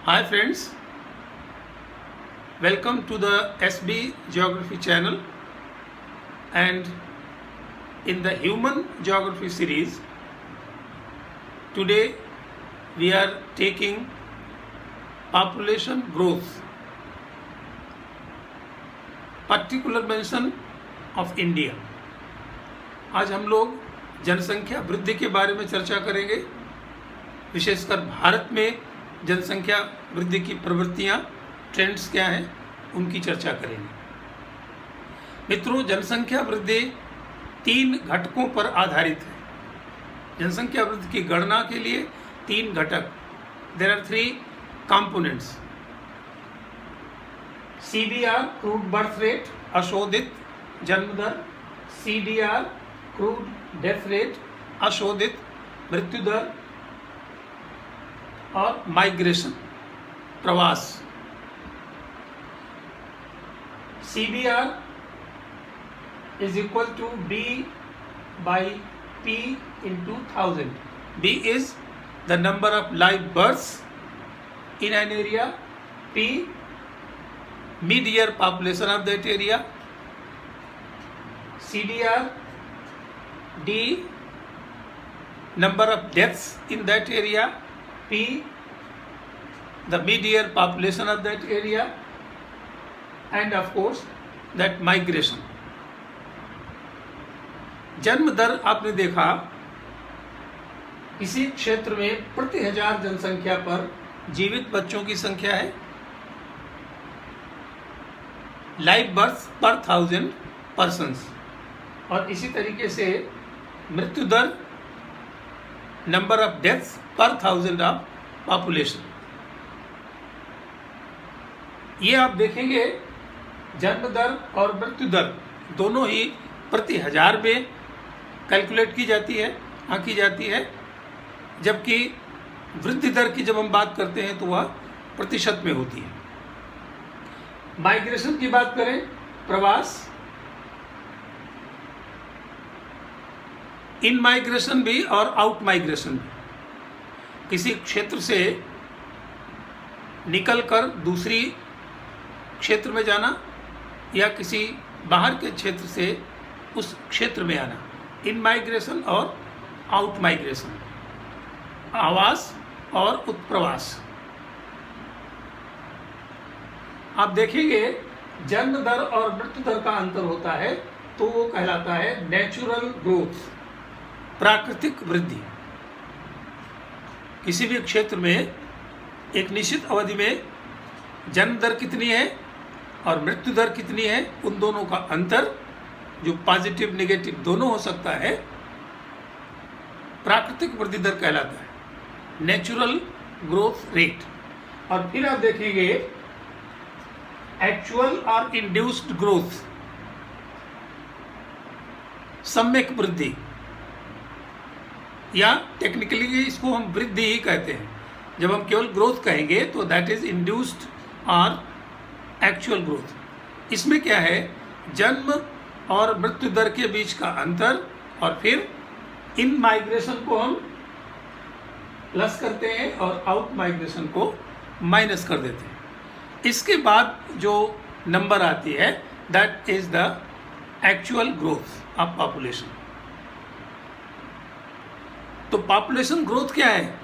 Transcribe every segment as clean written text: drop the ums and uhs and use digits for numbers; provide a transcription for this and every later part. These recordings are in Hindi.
Hi friends, welcome to the SB Geography channel, and in the Human Geography series, today we are taking population growth, particular mention of India. आज हम लोग जनसंख्या वृद्धि के बारे में चर्चा करेंगे, विशेषकर भारत में जनसंख्या वृद्धि की प्रवृत्तियां, ट्रेंड्स क्या हैं, उनकी चर्चा करेंगे। मित्रों, जनसंख्या वृद्धि 3 घटकों पर आधारित है। जनसंख्या वृद्धि की गणना के लिए 3 घटक, there are 3 components. CBR crude birth rate, अशोधित जन्म दर, CDR क्रूड डेथ रेट, अशोधित मृत्यु दर, और माइग्रेशन, प्रवास। CBR is equal to B by P into 1000. B is the number of live births in an area. P, mid-year population of that area. CDR, D, number of deaths in that area. P, the mid-year population of that area, and of course that migration. जन्म दर आपने देखा, किसी क्षेत्र में प्रति 1000 जनसंख्या पर जीवित बच्चों की संख्या है, लाइव बर्थ पर 1000 पर्सन्स, और इसी तरीके से मृत्यु दर, नंबर ऑफ डेथ्स पर 1000 ऑफ पॉपुलेशन। ये आप देखेंगे, जन्म दर और मृत्यु दर दोनों ही प्रति 1000 में कैलकुलेट की जाती है, आंकी जाती है, जबकि वृद्धि दर की जब हम बात करते हैं तो वह प्रतिशत में होती है। माइग्रेशन की बात करें, प्रवास, इन माइग्रेशन भी और आउट माइग्रेशन भी, किसी क्षेत्र से निकलकर दूसरी क्षेत्र में जाना या किसी बाहर के क्षेत्र से उस क्षेत्र में आना, इन माइग्रेशन और आउट माइग्रेशन, आवास और उत्प्रवास। आप देखेंगे, जन्म दर और मृत्यु दर का अंतर होता है तो वो कहलाता है नेचुरल ग्रोथ, प्राकृतिक वृद्धि। किसी भी क्षेत्र में एक निश्चित अवधि में जन्म दर कितनी है और मृत्यु दर कितनी है, उन दोनों का अंतर, जो पॉजिटिव नेगेटिव दोनों हो सकता है, प्राकृतिक वृद्धि दर कहलाता है, नेचुरल ग्रोथ रेट। और फिर आप देखेंगे एक्चुअल और इंड्यूस्ड ग्रोथ, सम्यक वृद्धि, या टेक्निकली इसको हम वृद्धि ही कहते हैं। जब हम केवल ग्रोथ कहेंगे तो दैट इज इंड्यूस्ड और एक्चुअल ग्रोथ। इसमें क्या है, जन्म और मृत्यु दर के बीच का अंतर, और फिर इन माइग्रेशन को हम प्लस करते हैं और आउट माइग्रेशन को माइनस कर देते हैं। इसके बाद जो नंबर आती है, that is the actual growth of population. तो पॉपुलेशन ग्रोथ क्या है?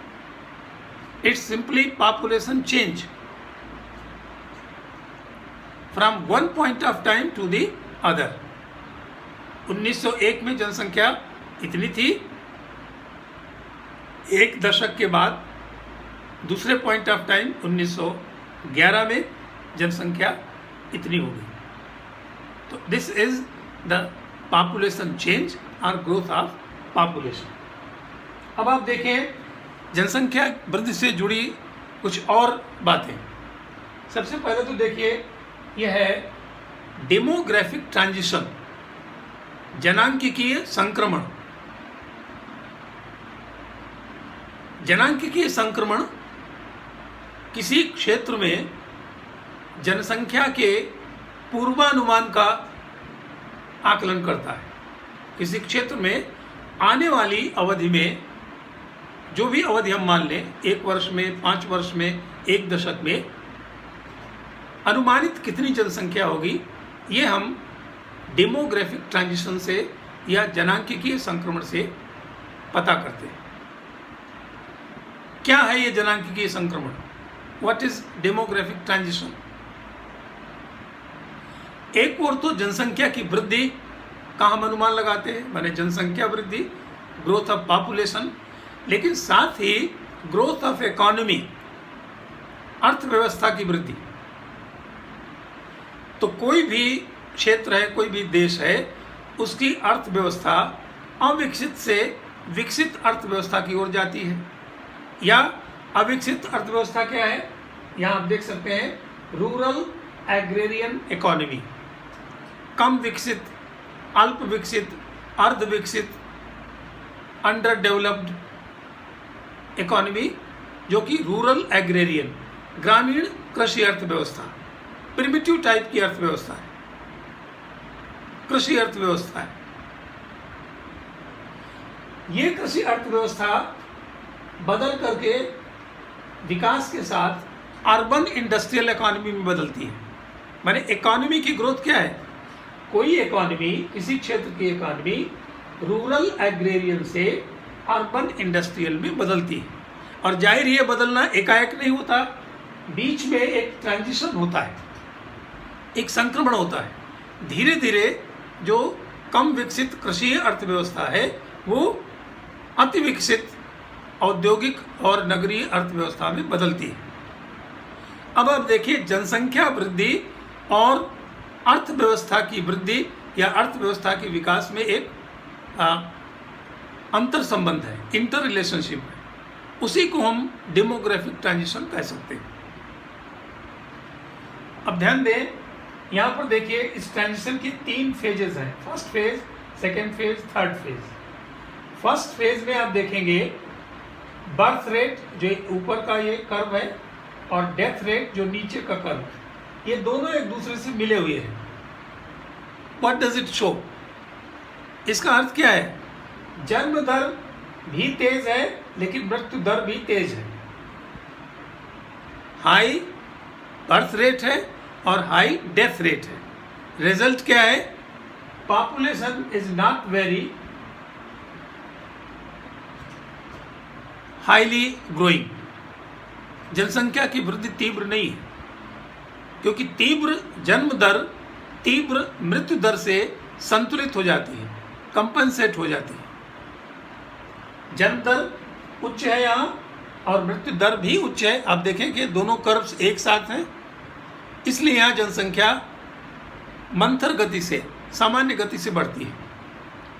It's simply population change from one point of time to the other. 1901 में जनसंख्या इतनी थी, एक दशक के बाद दूसरे पॉइंट ऑफ टाइम 1911 में जनसंख्या इतनी हो गई। तो this is the population change और ग्रोथ ऑफ पॉपुलेशन। अब आप देखें, जनसंख्या वृद्धि से जुड़ी कुछ और बातें। सबसे पहले तो देखिए, यह है डेमोग्राफिक ट्रांजिशन, जनांकिकीय संक्रमण। जनांकिकीय संक्रमण किसी क्षेत्र में जनसंख्या के पूर्वानुमान का आकलन करता है। किसी क्षेत्र में आने वाली अवधि में जो भी अवधि हम मान लें, 1 वर्ष में, 5 वर्ष में, 1 दशक में, अनुमानित कितनी जनसंख्या होगी, ये हम डेमोग्राफिक ट्रांजिशन से या जनांकिकीय संक्रमण से पता करते हैं। क्या है ये जनांकिकीय संक्रमण? What is demographic transition? एक ओर तो जनसंख्या की वृद्धि का हम अनुमान लगाते हैं, माने जनसंख्या वृद्धि, ग्रोथ ऑफ पॉपुलेशन, लेकिन साथ ही ग्रोथ ऑफ इकोनॉमी, अर्थव्यवस्था की वृद्धि। तो कोई भी क्षेत्र है, कोई भी देश है, उसकी अर्थव्यवस्था अविकसित से विकसित अर्थव्यवस्था की ओर जाती है। या अविकसित अर्थव्यवस्था क्या है? यहाँ आप देख सकते हैं रूरल एग्रेरियन इकोनॉमी, कम विकसित, अल्प विकसित, अर्ध विकसित, अंडर डेवलप्ड इकोनॉमी, जो कि रूरल एग्रेरियन, ग्रामीण कृषि अर्थव्यवस्था, प्रिमिटिव टाइप की अर्थव्यवस्था है, कृषि अर्थव्यवस्था है। ये कृषि अर्थव्यवस्था बदल करके विकास के साथ अर्बन इंडस्ट्रियल इकोनॉमी में बदलती है। माने इकोनॉमी की ग्रोथ क्या है? कोई इकोनॉमी, किसी क्षेत्र की इकोनॉमी रूरल एग्रेरियन से अर्बन इंडस्ट्रियल में बदलती है। और जाहिर ये बदलना एकाएक नहीं होता, बीच में एक ट्रांजिशन होता है, एक संक्रमण होता है। धीरे धीरे जो कम विकसित कृषि अर्थव्यवस्था है वो अति विकसित औद्योगिक और नगरीय अर्थव्यवस्था में बदलती है। अब आप देखिए, जनसंख्या वृद्धि और अर्थव्यवस्था की वृद्धि या अर्थव्यवस्था के विकास में एक अंतर संबंध है, इंटर रिलेशनशिप है। उसी को हम डेमोग्राफिक ट्रांजिशन कह सकते हैं। अब ध्यान दें, यहाँ पर देखिए इस ट्रांजिशन की 3 फेजेस हैं। First phase, second phase, third phase. First phase में आप देखेंगे बर्थ रेट जो ऊपर का ये कर्व है और डेथ रेट जो नीचे का कर्व है, ये दोनों एक दूसरे से मिले हुए हैं। What does it show? इसका अर्थ क्या है? जन्म दर भी तेज है लेकिन मृत्यु दर भी तेज है। हाई बर्थ रेट है और हाई डेथ रेट है। रिजल्ट क्या है? Population is not very highly growing. जनसंख्या की वृद्धि तीव्र नहीं है, क्योंकि तीव्र जन्म दर तीव्र मृत्यु दर से संतुलित हो जाती है, कंपनसेट हो जाती है। जन्म दर उच्च है यहाँ और मृत्यु दर भी उच्च है। आप देखें कि दोनों कर्व्स एक साथ हैं, इसलिए यहाँ जनसंख्या मंथर गति से, सामान्य गति से बढ़ती है,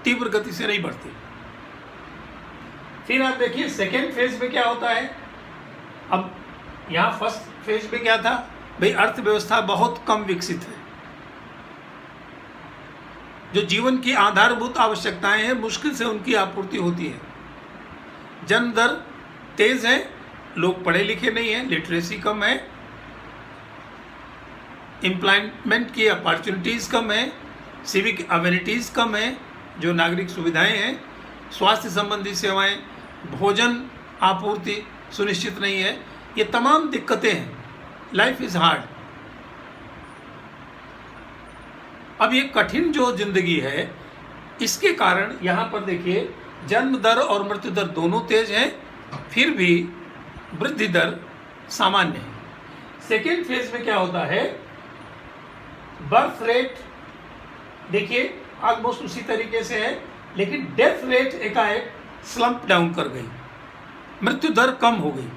तीव्र गति से नहीं बढ़ती। फिर आप देखिए सेकेंड फेज में क्या होता है। अब यहाँ फर्स्ट फेज में क्या था भाई? अर्थव्यवस्था बहुत कम विकसित है, जो जीवन की आधारभूत आवश्यकताएं हैं मुश्किल से उनकी आपूर्ति होती है। जन्म दर तेज है, लोग पढ़े लिखे नहीं हैं, लिटरेसी कम है, एम्प्लॉयमेंट की अपॉर्चुनिटीज़ कम है, सिविक अम्यूनिटीज़ कम है, जो नागरिक सुविधाएं हैं, स्वास्थ्य संबंधी सेवाएं, भोजन आपूर्ति सुनिश्चित नहीं है। ये तमाम दिक्कतें हैं। Life is hard. अब ये कठिन जो जिंदगी है, इसके कारण यहाँ पर देखिए जन्म दर और मृत्यु दर दोनों तेज हैं, फिर भी वृद्धि दर सामान्य है। सेकेंड फेज में क्या होता है? बर्थ रेट देखिए ऑलमोस्ट उसी तरीके से है, लेकिन डेथ रेट एकाएक स्लम्प डाउन कर गई, मृत्यु दर कम हो गई।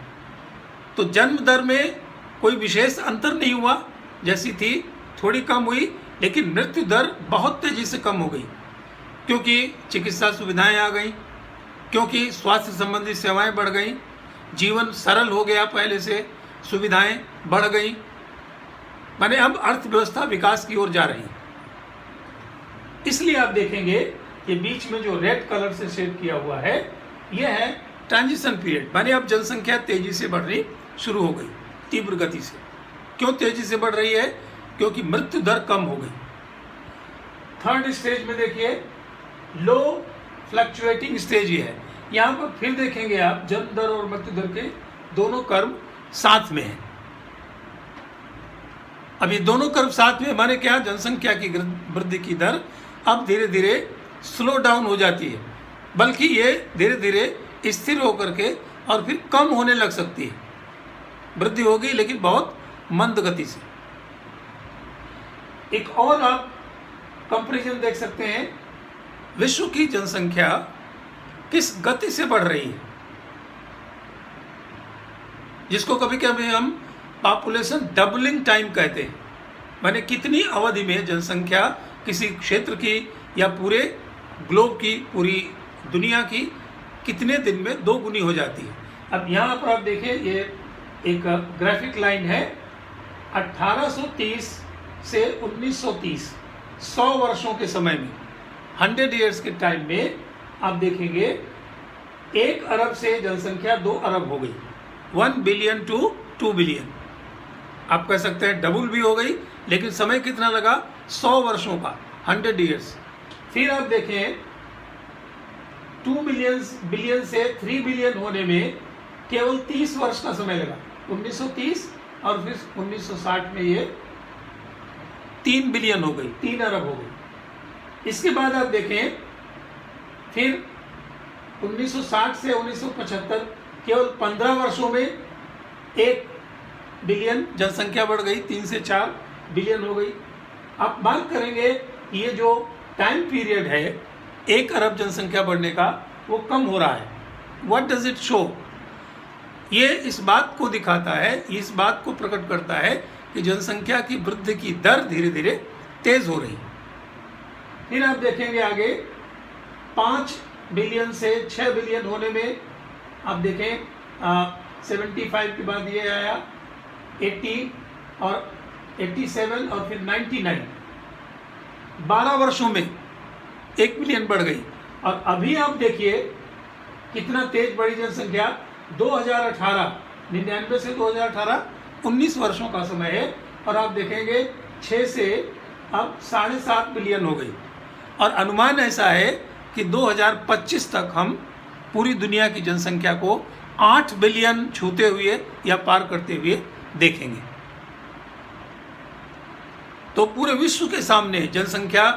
तो जन्म दर में कोई विशेष अंतर नहीं हुआ, जैसी थी थोड़ी कम हुई, लेकिन मृत्यु दर बहुत तेजी से कम हो गई, क्योंकि चिकित्सा सुविधाएं आ गई, क्योंकि स्वास्थ्य संबंधी सेवाएं बढ़ गई, जीवन सरल हो गया, पहले से सुविधाएं बढ़ गई। माने अब अर्थव्यवस्था विकास की ओर जा रही है। इसलिए आप देखेंगे कि बीच में जो रेड कलर से शेड किया हुआ है, यह है ट्रांजिशन पीरियड। माने अब जनसंख्या तेजी से बढ़नी शुरू हो गई, तीव्र गति से। क्यों तेजी से बढ़ रही है? क्योंकि मृत्यु दर कम हो गई। थर्ड स्टेज में देखिए लो फ्लक्चुएटिंग स्टेज ये है, यहाँ पर फिर देखेंगे आप जन्म दर और मृत्यु दर के दोनों कर्व साथ में हैं। अब ये दोनों कर्व साथ में माने क्या, जनसंख्या की वृद्धि की दर अब धीरे धीरे स्लो डाउन हो जाती है, बल्कि ये धीरे धीरे स्थिर होकर के और फिर कम होने लग सकती है। वृद्धि होगी लेकिन बहुत मंद गति से। एक और आप कंपैरिजन देख सकते हैं, विश्व की जनसंख्या किस गति से बढ़ रही है, जिसको कभी कभी हम पॉपुलेशन डबलिंग टाइम कहते हैं। माने कितनी अवधि में जनसंख्या किसी क्षेत्र की या पूरे ग्लोब की, पूरी दुनिया की कितने दिन में 2 गुनी हो जाती है। अब यहाँ पर आप देखिए, ये एक ग्राफिक लाइन है 1830 से 1930, 100 वर्षों के समय में, 100 ईयर्स के टाइम में आप देखेंगे 1 अरब से जनसंख्या 2 अरब हो गई, 1 बिलियन टू 2 बिलियन। आप कह सकते हैं डबल भी हो गई, लेकिन समय कितना लगा, 100 वर्षों का, 100 ईयर्स। फिर आप देखें 2 बिलियन से 3 बिलियन होने में केवल 30 वर्ष का समय लगा, 1930, और फिर 1960 में ये 3 बिलियन हो गई, 3 अरब हो गई। इसके बाद आप देखें फिर 1960 से 1975 केवल 15 वर्षों में 1 बिलियन जनसंख्या बढ़ गई, 3 से 4 बिलियन हो गई। आप बात करेंगे ये जो टाइम पीरियड है 1 अरब जनसंख्या बढ़ने का, वो कम हो रहा है। What does it show? ये इस बात को दिखाता है, इस बात को प्रकट करता है कि जनसंख्या की वृद्धि की दर धीरे धीरे तेज हो रही है। फिर आप देखेंगे आगे 5 बिलियन से 6 बिलियन होने में आप देखें 75 के बाद ये आया 80 और 87 और फिर 99, 12 वर्षों में 1 बिलियन बढ़ गई। और अभी आप देखिए कितना तेज बढ़ी जनसंख्या, 2018, 99 से 2018, 19 वर्षों का समय है, और आप देखेंगे 6 से अब 7.5 बिलियन हो गई। और अनुमान ऐसा है कि 2025 तक हम पूरी दुनिया की जनसंख्या को 8 बिलियन छूते हुए या पार करते हुए देखेंगे। तो पूरे विश्व के सामने जनसंख्या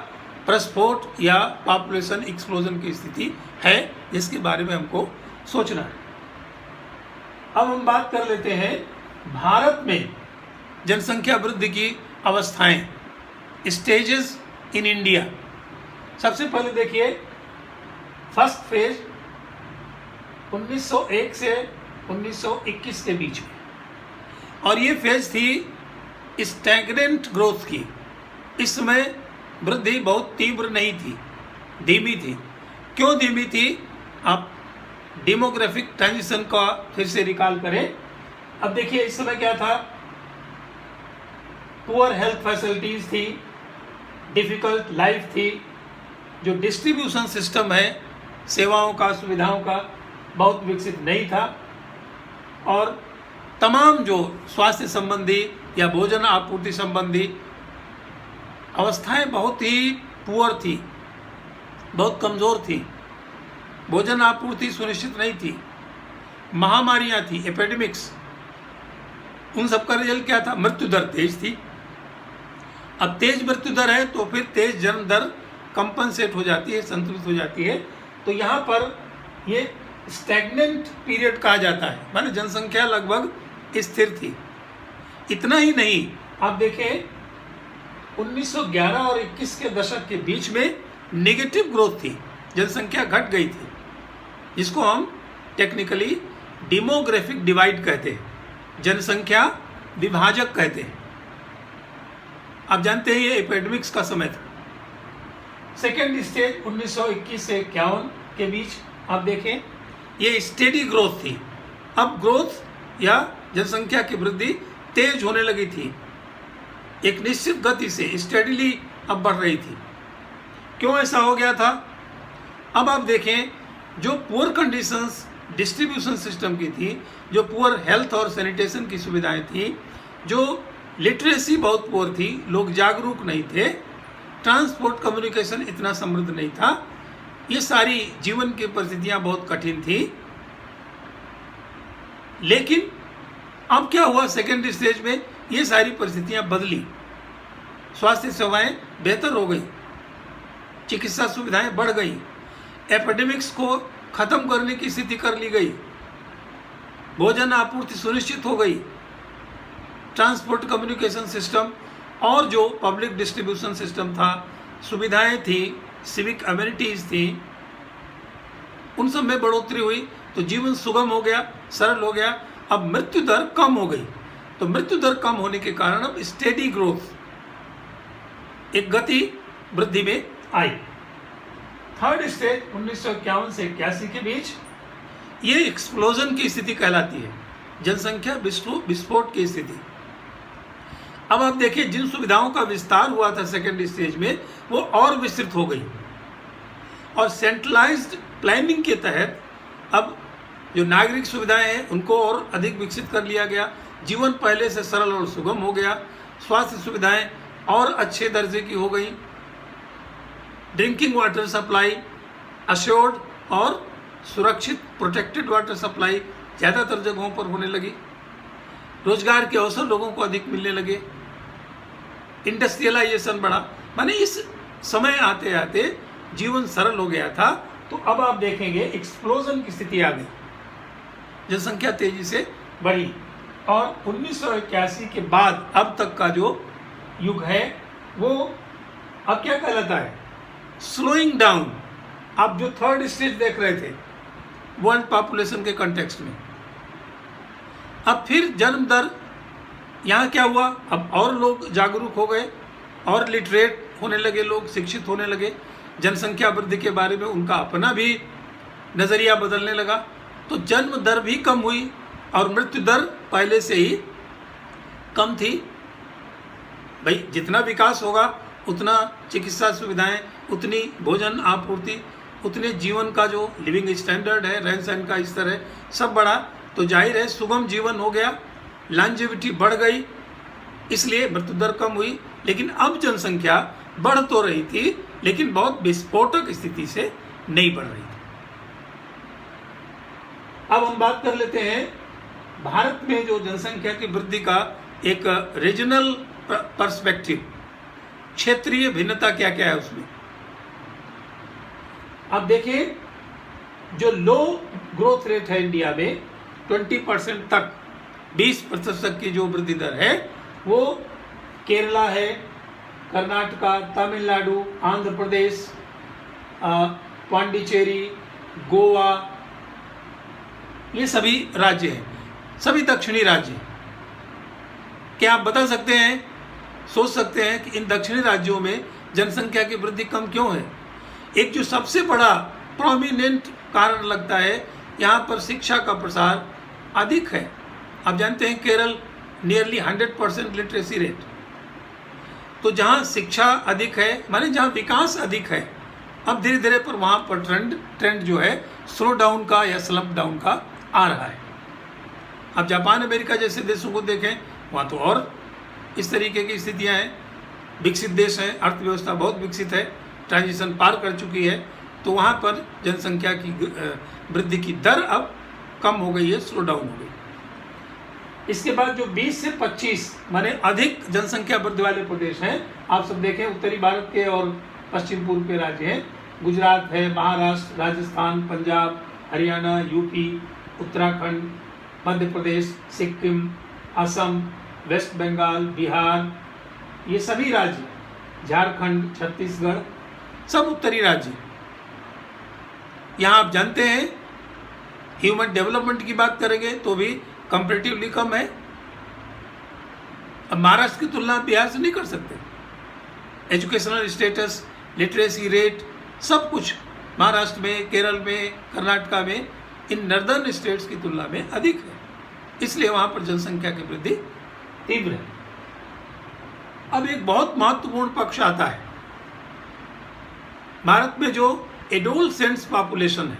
प्रस्फोट या पॉपुलेशन एक्सप्लोजन की स्थिति है, जिसके बारे में हमको सोचना है। अब हम बात कर लेते हैं भारत में जनसंख्या वृद्धि की अवस्थाएं, स्टेजेस इन इंडिया। सबसे पहले देखिए फर्स्ट फेज 1901 से 1921 के बीच में, और ये फेज थी स्टैग्नेंट ग्रोथ की। इस समय वृद्धि बहुत तीव्र नहीं थी, धीमी थी। क्यों धीमी थी? आप डेमोग्राफिक ट्रांजिशन का फिर से रिकॉल करें। अब देखिए इस समय क्या था, पुअर हेल्थ फैसिलिटीज थी, डिफिकल्ट लाइफ थी, जो डिस्ट्रीब्यूशन सिस्टम है सेवाओं का, सुविधाओं का, बहुत विकसित नहीं था, और तमाम जो स्वास्थ्य संबंधी या भोजन आपूर्ति संबंधी अवस्थाएं बहुत ही पुअर थी, बहुत कमज़ोर थी। भोजन आपूर्ति सुनिश्चित नहीं थी, महामारियां थी, एपिडेमिक्स। उन सब का रिजल्ट क्या था? मृत्यु दर तेज थी। अब तेज मृत्यु दर है तो फिर तेज जन्म दर कंपनसेट हो जाती है, संतुलित हो जाती है। तो यहाँ पर ये स्टैग्नेंट पीरियड कहा जाता है, माने जनसंख्या लगभग स्थिर थी। इतना ही नहीं, आप देखें 1911 और 21 के दशक के बीच में नेगेटिव ग्रोथ थी, जनसंख्या घट गई थी, जिसको हम टेक्निकली डेमोग्राफिक डिवाइड कहते हैं, जनसंख्या विभाजक कहते हैं। आप जानते हैं ये एपिडेमिक्स का समय था। सेकेंड स्टेज 1921 से 51 के बीच आप देखें ये स्टेडी ग्रोथ थी। अब ग्रोथ या जनसंख्या की वृद्धि तेज होने लगी थी, एक निश्चित गति से स्टेडीली अब बढ़ रही थी। क्यों ऐसा हो गया था? अब आप देखें जो पुअर कंडीशंस डिस्ट्रीब्यूशन सिस्टम की थी, जो पुअर हेल्थ और सैनिटेशन की सुविधाएं थी, जो लिटरेसी बहुत पुअर थी, लोग जागरूक नहीं थे, ट्रांसपोर्ट कम्युनिकेशन इतना समृद्ध नहीं था, ये सारी जीवन की परिस्थितियां बहुत कठिन थी। लेकिन अब क्या हुआ, सेकेंड स्टेज में ये सारी परिस्थितियां बदली, स्वास्थ्य सेवाएं बेहतर हो गई, चिकित्सा सुविधाएं बढ़ गई, एपिडेमिक्स को खत्म करने की स्थिति कर ली गई, भोजन आपूर्ति सुनिश्चित हो गई, ट्रांसपोर्ट कम्युनिकेशन सिस्टम और जो पब्लिक डिस्ट्रीब्यूशन सिस्टम था, सुविधाएं थी, सिविक अम्यूनिटीज थी, उन सब में बढ़ोतरी हुई, तो जीवन सुगम हो गया, सरल हो गया। अब मृत्यु दर कम हो गई, तो मृत्यु दर कम होने के कारण अब स्टेडी ग्रोथ, एक गति वृद्धि में आई। थर्ड स्टेज 1951 से 81 के बीच ये एक्सप्लोजन की स्थिति कहलाती है, जनसंख्या विस्फोट की स्थिति। अब आप देखिए, जिन सुविधाओं का विस्तार हुआ था सेकेंड स्टेज में, वो और विस्तृत हो गई, और सेंट्रलाइज्ड प्लानिंग के तहत अब जो नागरिक सुविधाएं हैं उनको और अधिक विकसित कर लिया गया, जीवन पहले से सरल और सुगम हो गया, स्वास्थ्य सुविधाएं और अच्छे दर्जे की हो गई, ड्रिंकिंग वाटर सप्लाई अश्योर्ड और सुरक्षित प्रोटेक्टेड वाटर सप्लाई ज़्यादातर जगहों पर होने लगी, रोजगार के अवसर लोगों को अधिक मिलने लगे, इंडस्ट्रियलाइजेशन बढ़ा। माने इस समय आते आते जीवन सरल हो गया था। तो अब आप देखेंगे एक्सप्लोजन की स्थिति आ गई, जनसंख्या तेजी से बढ़ी, और 1981 के बाद अब तक का जो युग है वो अब क्या कहलाता है, स्लोइंग डाउन। आप जो थर्ड स्टेज देख रहे थे वर्ल्ड पॉपुलेशन के कंटेक्स्ट में, अब फिर जन्म दर, यहाँ क्या हुआ, अब और लोग जागरूक हो गए और लिटरेट होने लगे, लोग शिक्षित होने लगे, जनसंख्या वृद्धि के बारे में उनका अपना भी नज़रिया बदलने लगा, तो जन्म दर भी कम हुई और मृत्यु दर पहले से ही कम थी। भाई जितना विकास होगा उतना चिकित्सा सुविधाएं, उतनी भोजन आपूर्ति, उतने जीवन का जो लिविंग स्टैंडर्ड है, रहन सहन का स्तर है, सब बढ़ा, तो जाहिर है सुगम जीवन हो गया, लॉन्जेविटी बढ़ गई, इसलिए मृत्यु दर कम हुई। लेकिन अब जनसंख्या बढ़ तो रही थी, लेकिन बहुत विस्फोटक स्थिति से नहीं बढ़ रही थी। अब हम बात कर लेते हैं भारत में जो जनसंख्या की वृद्धि का एक रीजनल पर्सपेक्टिव, क्षेत्रीय भिन्नता क्या क्या है उसमें। अब देखिए, जो लो ग्रोथ रेट है इंडिया में 20% तक, 20% तक की जो वृद्धि दर है वो केरला है, कर्नाटका, तमिलनाडु, आंध्र प्रदेश, पांडिचेरी, गोवा, ये सभी राज्य हैं, सभी दक्षिणी राज्य। क्या आप बता सकते हैं, सोच सकते हैं कि इन दक्षिणी राज्यों में जनसंख्या की वृद्धि कम क्यों है? एक जो सबसे बड़ा प्रोमिनेंट कारण लगता है, यहाँ पर शिक्षा का प्रसार अधिक है। आप जानते हैं केरल नियरली 100% लिटरेसी रेट, तो जहाँ शिक्षा अधिक है, माने जहाँ विकास अधिक है, अब धीरे धीरे पर वहाँ पर ट्रेंड जो है स्लो डाउन का या स्लम्प डाउन का आ रहा है। अब जापान अमेरिका जैसे देशों को देखें, वहाँ तो और इस तरीके की स्थितियाँ हैं, विकसित देश हैं, अर्थव्यवस्था बहुत विकसित है, ट्रांजिशन पार कर चुकी है, तो वहाँ पर जनसंख्या की वृद्धि की दर अब कम हो गई है, स्लो डाउन हो गई। इसके बाद जो 20 से 25 माने अधिक जनसंख्या वृद्धि वाले प्रदेश हैं, आप सब देखें उत्तरी भारत के और पश्चिम पूर्व के राज्य हैं, गुजरात है, महाराष्ट्र, राजस्थान, पंजाब, हरियाणा, यूपी, उत्तराखंड, मध्य प्रदेश, सिक्किम, असम, वेस्ट बंगाल, बिहार, ये सभी राज्य, झारखंड, छत्तीसगढ़, सब उत्तरी राज्य। यहाँ आप जानते हैं ह्यूमन डेवलपमेंट की बात करेंगे तो भी कंपैरेटिवली कम है। अब महाराष्ट्र की तुलना बिहार से नहीं कर सकते, एजुकेशनल स्टेटस, लिटरेसी रेट, सब कुछ महाराष्ट्र में, केरल में, कर्नाटका में, इन नॉर्दर्न स्टेट्स की तुलना में अधिक है, इसलिए वहाँ पर जनसंख्या की वृद्धि तीव्र है। अब एक बहुत महत्वपूर्ण पक्ष आता है, भारत में जो एडोलसेंट्स पॉपुलेशन है,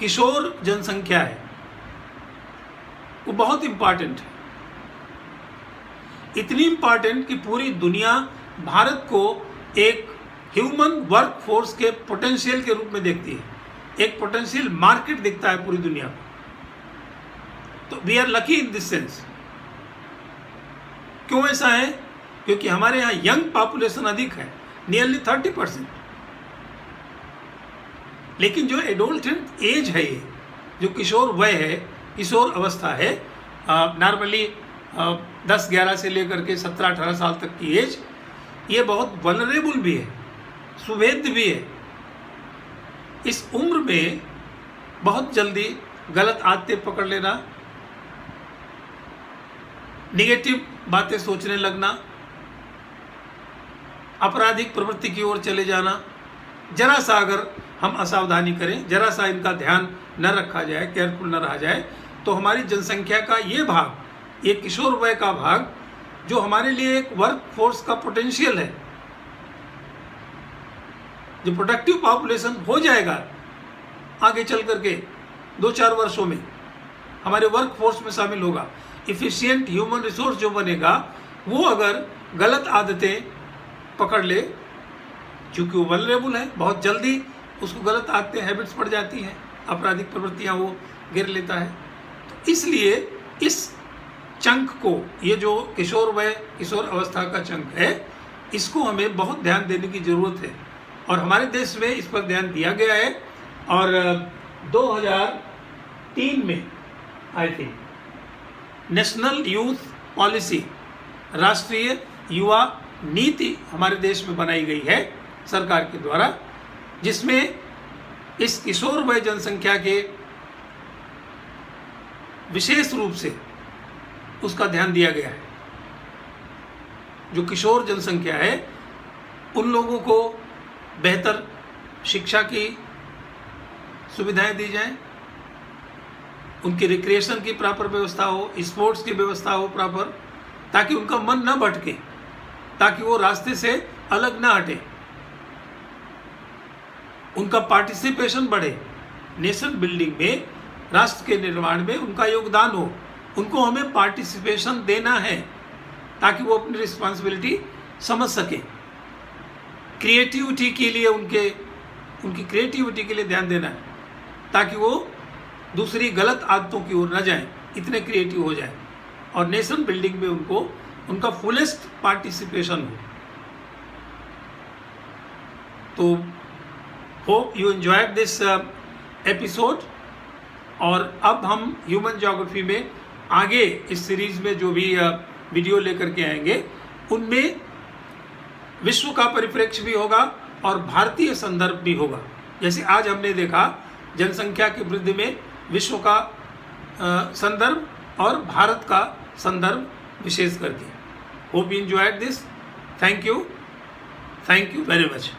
किशोर जनसंख्या है, वो बहुत इंपॉर्टेंट है। इतनी इंपॉर्टेंट कि पूरी दुनिया भारत को एक ह्यूमन वर्क फोर्स के पोटेंशियल के रूप में देखती है, एक पोटेंशियल मार्केट दिखता है पूरी दुनिया में। तो we are lucky in this sense. क्यों ऐसा है? क्योंकि हमारे यहाँ यंग पॉपुलेशन अधिक है, नियरली 30%। लेकिन जो एडोल्टेंट एज है, ये जो किशोर वय है, किशोर अवस्था है, नॉर्मली 10-11 से लेकर के 17-18 साल तक की एज, ये बहुत वल्नरेबल भी है, सुवेद्य भी है। इस उम्र में बहुत जल्दी गलत आदतें पकड़ लेना, निगेटिव बातें सोचने लगना, आपराधिक प्रवृत्ति की ओर चले जाना, जरा सा अगर हम असावधानी करें, जरा सा इनका ध्यान न रखा जाए, केयरफुल न रहा जाए, तो हमारी जनसंख्या का ये भाग, ये किशोर वय का भाग, जो हमारे लिए एक वर्क फोर्स का पोटेंशियल है, जो प्रोडक्टिव पॉपुलेशन हो जाएगा आगे चल करके 2-4 वर्षों में हमारे वर्क फोर्स में शामिल होगा, इफिशिएंट ह्यूमन रिसोर्स जो बनेगा, वो अगर गलत आदतें पकड़ ले, चूँकि वो वल्नरेबल है, बहुत जल्दी उसको गलत आदतें, हैबिट्स पड़ जाती हैं, आपराधिक प्रवृत्तियाँ वो गिर लेता है। तो इसलिए इस चंक को, ये जो किशोर वय, किशोर अवस्था का चंक है, इसको हमें बहुत ध्यान देने की ज़रूरत है, और हमारे देश में इस पर ध्यान दिया गया है। और 2003 में I think national youth policy, राष्ट्रीय युवा नीति हमारे देश में बनाई गई है सरकार के द्वारा, जिसमें इस किशोर वय जनसंख्या के विशेष रूप से उसका ध्यान दिया गया है। जो किशोर जनसंख्या है, उन लोगों को बेहतर शिक्षा की सुविधाएं दी जाएं, उनकी रिक्रिएशन की प्रॉपर व्यवस्था हो, स्पोर्ट्स की व्यवस्था हो प्रॉपर, ताकि उनका मन न भटके, ताकि वो रास्ते से अलग ना हटे, उनका पार्टिसिपेशन बढ़े, नेशन बिल्डिंग में, राष्ट्र के निर्माण में उनका योगदान हो। उनको हमें पार्टिसिपेशन देना है ताकि वो अपनी रिस्पॉन्सिबिलिटी समझ सकें। क्रिएटिविटी के लिए उनकी क्रिएटिविटी के लिए ध्यान देना है, ताकि वो दूसरी गलत आदतों की ओर न जाएं, इतने क्रिएटिव हो जाएं, और नेशन बिल्डिंग में उनका फुलेस्ट पार्टिसिपेशन हो। तो hope you enjoyed this episode. और अब हम ह्यूमन ज्योग्राफी में आगे इस सीरीज में जो भी वीडियो लेकर के आएंगे, उनमें विश्व का परिप्रेक्ष्य भी होगा और भारतीय संदर्भ भी होगा। जैसे आज हमने देखा जनसंख्या की वृद्धि में विश्व का संदर्भ और भारत का संदर्भ विशेष करके। Hope you enjoyed this. Thank you very much.